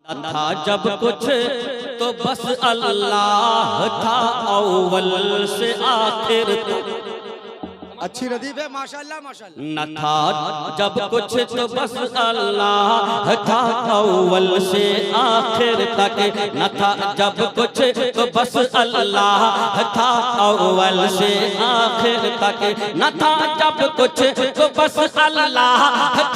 था जब कुछ तो बस अल्लाह था अव्वल से आखिर तक। अच्छी रदीफ है माशाल्लाह माशाल्लाह। न था जब कुछ तो बस अल्लाह था अव्वल से आखिर तक। न था जब कुछ तो बस अल्लाह था अव्वल से आखिर तक। न था जब कुछ तो बस अल्लाह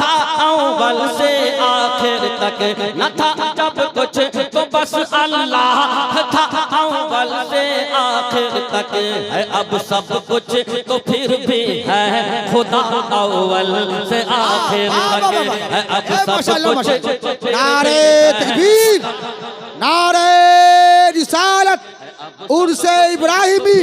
था अव्वल से आखिर तक। न था जब कुछ तो बस अल्लाह था अव्वल से आखिर तक। है अब सब कुछ तो फिर भी है खुदा अव्वल से आखिर तक है अब सब कुछ। नारे तकबीर, नारे रिसालत, उर्से इब्राहिमी,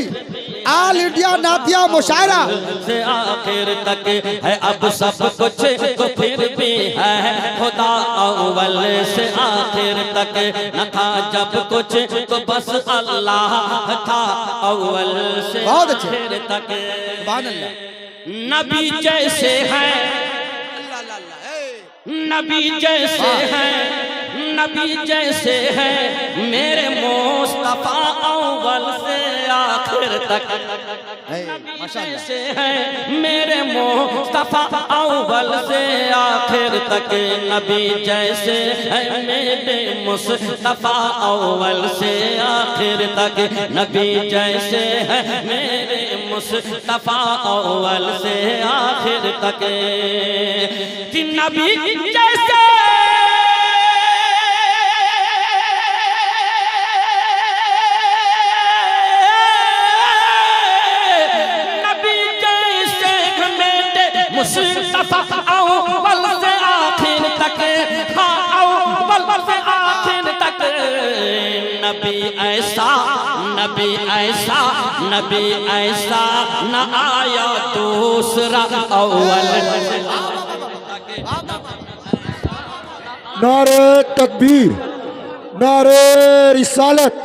ऑल इंडिया नातिया मुशायरा से आखिर तक है अब सब कुछ तो फिर भी है खुदा अव्वल से आखिर तक। न था जब कुछ तो बस अल्लाह था अव्वल से आखिर तक। नबी जैसे हैं, नबी जैसे हैं, नबी जैसे हैं मेरे मुस्तफा अव्वल से आखिर तक। नबी जैसे हैं मेरे मुस्तफा अव्वल से आखिर तक। नबी जैसे हैं मेरे मुस्तफा अव्वल से आखिर तक। नबी जैसे हैं मेरे मुस्तफा अव्वल से आखिर तक। कि नबी जैसे मुस्तफा अव्वल से आखिर तक, हाँ अव्वल से आखिर तक। नबी ऐसा, नबी ऐसा, नबी ऐसा न आया दूसरा अव्वल। नारे तकबीर, नारे रिसालत,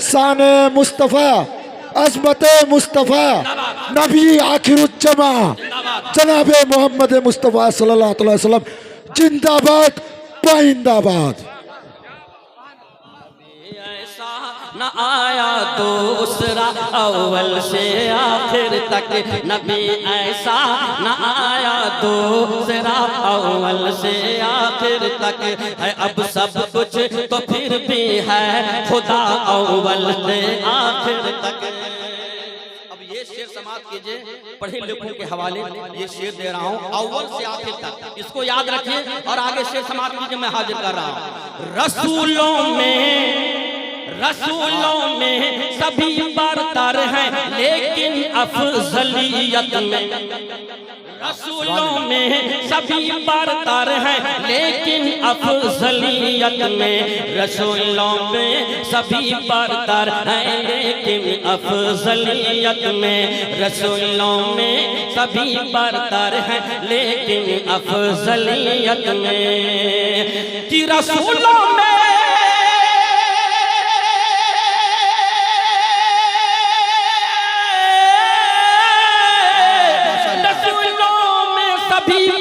शान मुस्तफ़ा, अज़मत मुस्तफ़ा, नबी आखिरुज्जमा जनाबे मोहम्मद मुस्तफ़ा सल्लल्लाहु अलैहि वसल्लम जिंदाबाद पाइंदाबाद। न आया दूसरा अव्वल से आखिर तक। नबी ऐसा न आया दूसरा अव्वल से आखिर तक है अब सब कुछ तो फिर भी है खुदा अव्वल से आखिर तक। ये शेर समाप्त कीजिए, पढ़े लिखों के हवाले ये शेर दे रहा हूँ अव्वल से आखिर तक, इसको याद रखिए और आगे शेर समाप्त कीजिए। मैं हाजिर कर रहा हूँ। रसूलों में सभी बरतर हैं लेकिन अफजलियत में। रसूलों में सभी बरतर हैं लेकिन अफजलियत में। रसूलों में सभी बरतर हैं लेकिन अफजलियत में। रसूलों में सभी बरतर हैं लेकिन अफजलियत में। कि रसूलों में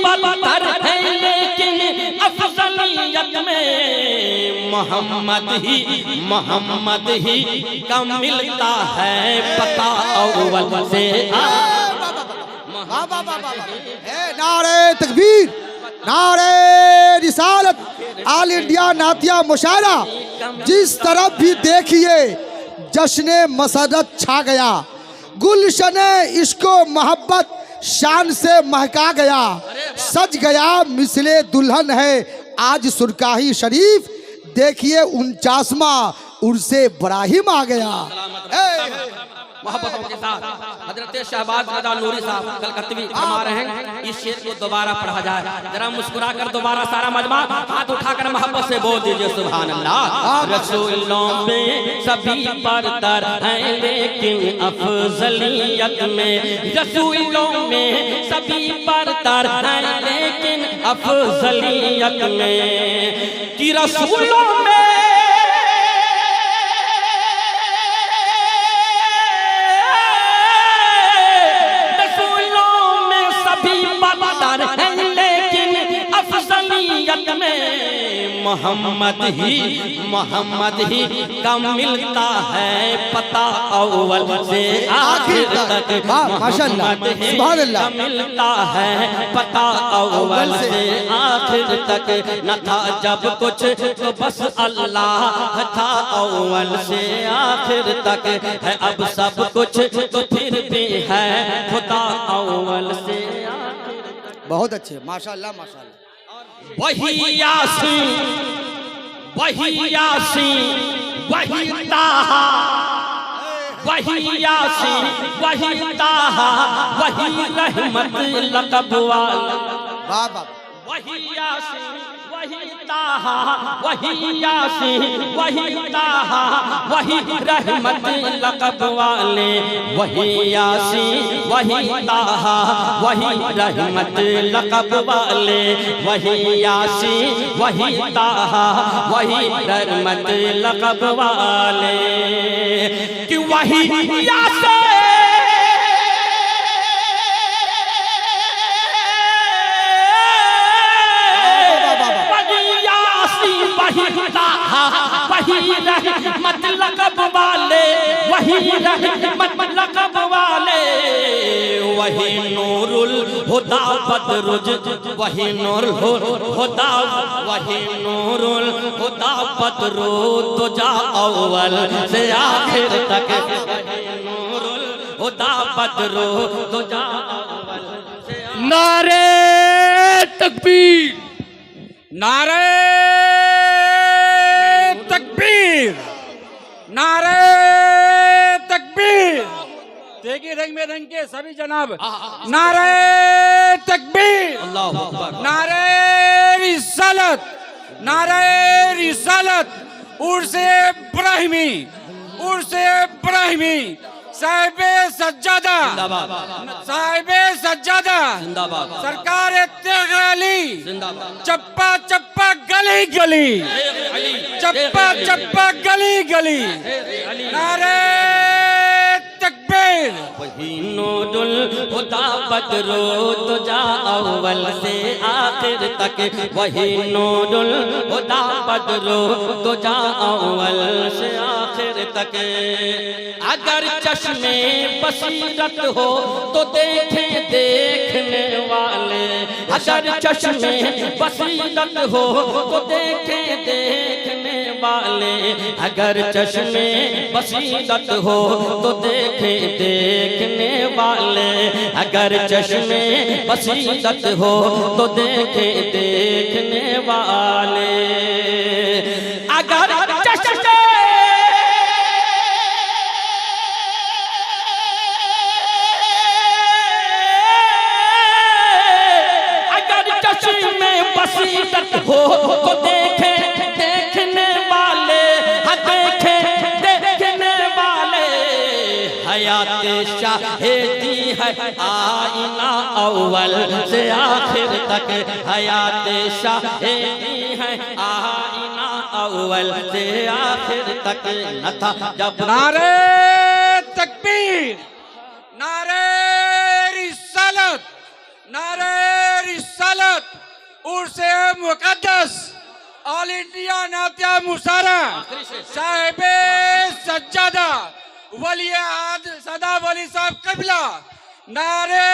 बरतर है लेकिन अफजलियत में मोहम्मद ही का मिलता है पता अव्वल से। नारे तकबीर, नारे रिसालत, ऑल इंडिया नातिया मुशायरा। जिस तरफ भी देखिए जश्न मसरत छा गया, गुलशने इश्को मोहब्बत शान से महका गया। सज गया मिसले दुल्हन है आज सुरकाही शरीफ। देखिए 49वां उर्से इब्राहिम आ गया। मोहब्बतों के साथ हजरत शहबाज रज़ा नूरी साहब कलकत्तवी फरमा रहे हैं इस शेर को दोबारा पढ़ा जाए। जरा मुस्कुरा कर दोबारा सारा मजमा हाथ उठाकर मोहब्बत से बोल दीजिए सुभान अल्लाह। रसूलों में सभी बरतर हैं लेकिन अफजलियत में। रसूलों में सभी बरतर हैं लेकिन अफजलियत में। कि रसूलों में मोहम्मद ही का मिलता है पता अव्वल से आखिर तक। माशाअल्लाह, सुभान अल्लाह। मिलता है पता अव्वल से आखिर तक। न था जब कुछ तो बस अल्लाह था अव्वल से आखिर तक। है अब सब कुछ तो फिर भी है खुदा अव्वल से आखिर तक। बहुत अच्छे, माशाअल्लाह माशाअल्लाह। वही यासीन वही ताहा, वही यासीन वही ताहा, वही रहमत लक़ब वाला। वाह वाह। वही यासीन वही ताहा, वही यासीन वही ताहा, वही रहमत लक़ब वाले। वही यासीन वही ताहा, वही रहमत लक़ब वाले। वही यासीन वही ताहा, वही रहमत लक़ब वाले। कि वही यासीन वही रहमत लक़ब वाले, वही रहमत लक़ब वाले। वही नूरुल हुदा बदरुज, वही नूरुल हुदा, वही नूरुल हुदा बदरु तुजा अव्वल से आखिर तक। वही नूरुल हुदा बदरु तुजा अव्वल से। नारे तकबीर, नारे तकबीर, नारे तकबीर। देखिए रंग में रंग के सभी जनाब, नारे तकबीर, अल्लाहु अकबर। नारे रिसालत, नारे रिसालत। उर्से इब्राहिमी, उर्से इब्राहिमी, साहिबे सज्जादा, साहिबे सज्जादा, सरकार तेगली, चप्पा चप्पा गली गली, चप्पा चप्पा गली गली। नारे तकबीर। वही नूरुल हुदा बदरु तुजा अव्वल से आखिर तक। वही नूरुल हुदा बदरु तुजा अव्वल से आखिर तक। अगर चश्मे बसीरत हो तो देखे देखने वाले। अगर चश्मे बसीरत हो तो देखे देखने वाले। अगर चश्मे बसीरत हो तो देखे देखने वाले। अगर चश्मे बसीरत हो तो देखे देखने वाले। अगर चश्मे बसीरत हो तो देखे देखने वाले। देखे देखने वाले। हयात शाहिदी है आईना अव्वल से आखिर तक। हयात शाहिदी है आईना अव्वल से आखिर तक। न था जब नारे तकबीर, नारे रिसालत, नारे रिसालत। उर्से मुक़द्दस ऑल इंडिया नातिया मुसारा, साहिबे सज्जादा, वली आद सदा वली साहब कबला। नारे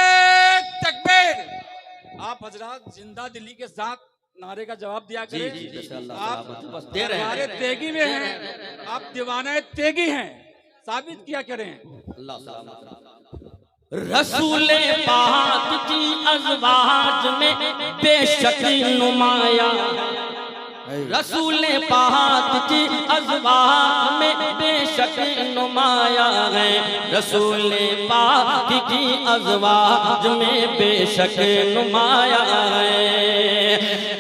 तकबीर। आप हजरात जिंदा दिल्ली के साथ नारे का जवाब दिया करें। आप दे रहे हैं। हमारे तेगी में हैं, आप दीवाने तेगी हैं, साबित किया करें। रसूले पाक की अज़वाज में बेशक नुमाया। रसूले पाक की अज़वाज में बेशक नुमाया है। रसूले पाक की अज़वाज में बेशक नुमाया है।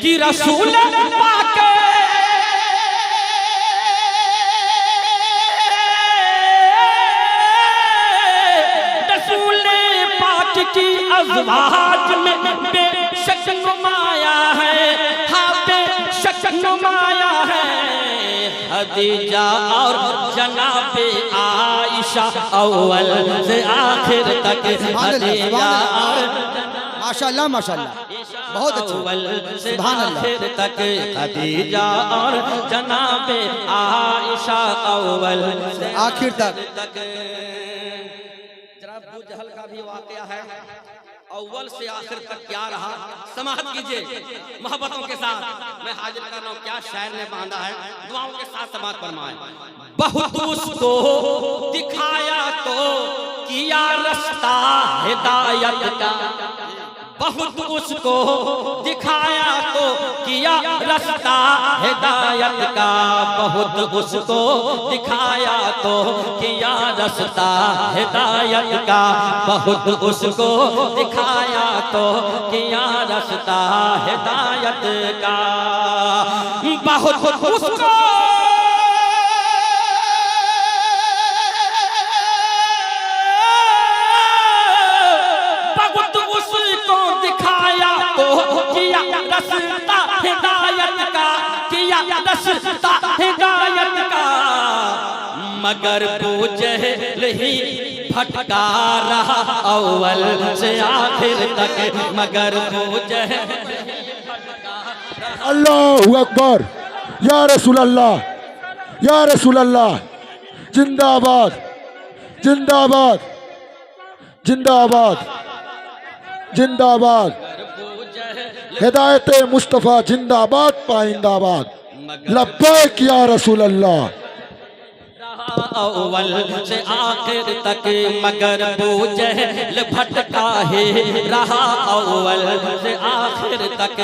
कि रसूले पाक की अज़वाज में बेशक नुमाया है। हाँ बेशक नुमाया है। खदीजा और जनाबे आयशा अव्वल से आखिर तक। खदीजा और माशाअल्लाह माशाअल्लाह। बहुत अच्छा। अव्वल से सुभान अल्लाह। आखिर तक खदीजा और जनाबे आयशा अव्वल से आखिर तक। जरा अबू जहल का भी वाकया है, अव्वल से आखिर तक क्या रहा, समाअत कीजिए मोहब्बतों के साथ। मैं हाजिर कर रहा हूँ क्या शायर ने बांधा है, दुआओं के साथ समाअत फरमाएं। बहुत उसको दिखाया तो किया रास्ता हिदायत का, बहुत उसको दिखाया तो किया रास्ता हिदायत का, बहुत उसको दिखाया तो किया रास्ता हिदायत का, बहुत उसको दिखाया तो किया रास्ता हिदायत का, बहुत उसको रास्ता हिदायत का, किया रास्ता हिदायत का, मगर वो जहल ही भटका रहा अव्वल से आखिर तक, मगर वो जहल अल्लाहु अकबर, या रसूल अल्लाह, या रसूल अल्लाह, जिंदाबाद जिंदाबाद जिंदाबाद जिंदाबाद, हिदायत मुस्तफ़ा जिंदाबाद पाइंदाबाद, लब्बैक या रसूल अल्लाह। अव्वल से आखिर तक मगर वो जहल भटका है रहा अव्वल से आखिर तक,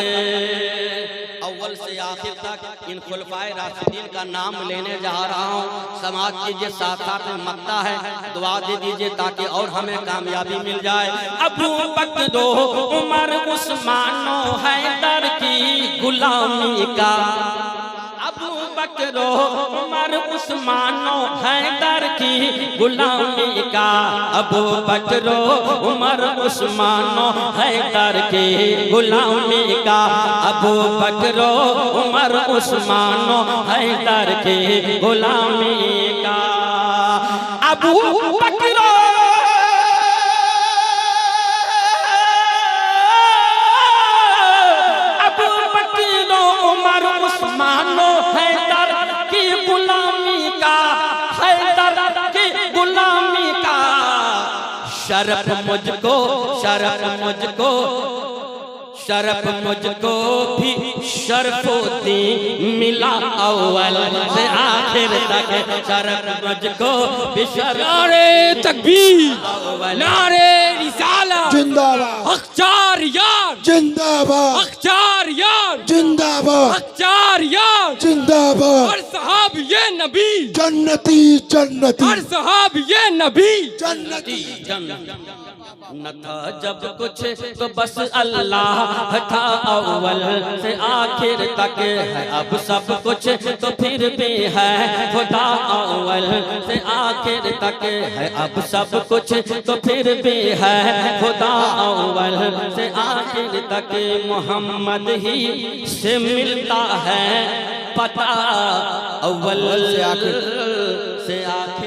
अव्वल से आखिर तक इन खुलफाए राशिदीन का नाम लेने जा रहा हूँ। समाज कीजिए, साथ साथ में मक्ता है, दुआ दे दीजिए ताकि और हमें कामयाबी मिल जाए। अबू बकर उमर उस्मान हैदर की गुलामी का, अबू बकर उमर उस्मान हैदर की गुलामी का, अबू बकर उमर उस्मान हैदर की गुलामी का, अबू बकर उमर उस्मान हैदर की गुलामी का, अबू बकर उमर उस्मान हैदर की गुलामी का, हैदर की गुलामी का, शरफ मुझको, शरफ मुझको, शरफ मुझको भी शरफोती मिला अव्वल से आखिर तक, शरफ मुझको भी शरफ। नारे तकबीर, नारे रिसालत, जिंदाबाद अख्तियार यार, जिंदाबाद अख्तियार यार, जिंदाबाद अख्तियार यार, जिंदाबाद, हर साहब ये नबी, जन्नती जन्नती, हर साहब ये नबी, जन्नती। न था जब कुछ तो बस अल्लाह था अव्वल से आखिर तक है, अब सब कुछ तो फिर भी है खुदा अव्वल से आखिर तक है, अब सब कुछ तो फिर भी है खुदा अव्वल से आखिर तक, मोहम्मद ही से मिलता है पता अव्वल से आखिर